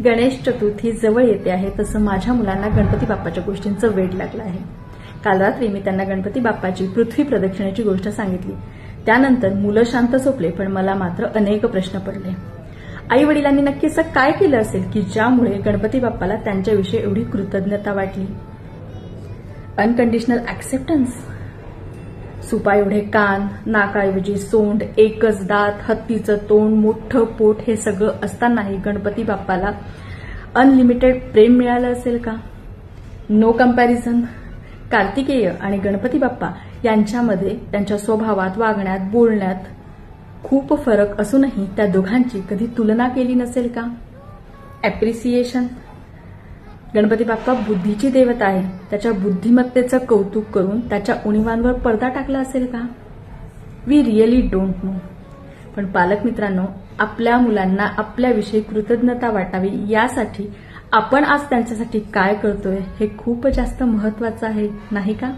गणेश चतुर्थी जवळ येते आहे तसं माझ्या मुलांना गणपती बाप्पाच्या गोष्टींचं वेड लागलं आहे. काल रात्री मी त्यांना गणपती बाप्पाची पृथ्वी प्रदक्षिणेची गोष्ट सांगितली. त्यानंतर मुलं शांत झोपले, पण मला मात्र अनेक प्रश्न पडले. आई वडिलांनी नक्की असं काय केलं असेल की ज्यामुळे गणपती बाप्पाला त्यांच्याविषयी एवढी कृतज्ञता वाटली? Unconditional acceptance? सुपा एवढे कान, नाकाऐवजी सोंड, एकच दात, हत्तीचं तोंड, मोठं पोट हे सगळं असतानाही गणपती बाप्पाला अनलिमिटेड प्रेम मिळालं असेल का? No comparison. कार्तिकेय आणि गणपती बाप्पा यांच्यामध्ये त्यांच्या स्वभावात, वागण्यात, बोलण्यात खूप फरक असूनही त्या दोघांची कधी तुलना केली नसेल का? ॲप्रिसिएशन. गणपती बाप्पा बुद्धीची देवता आहे. त्याच्या बुद्धिमत्तेचं कौतुक करून त्याच्या उणीवांवर पडदा टाकला असेल का? We really don't know. पण पालक मित्रांनो, आपल्या मुलांना आपल्याविषयी कृतज्ञता वाटावी यासाठी आपण आज त्यांच्यासाठी काय करतोय हे खूप जास्त महत्वाचं आहे, नाही का?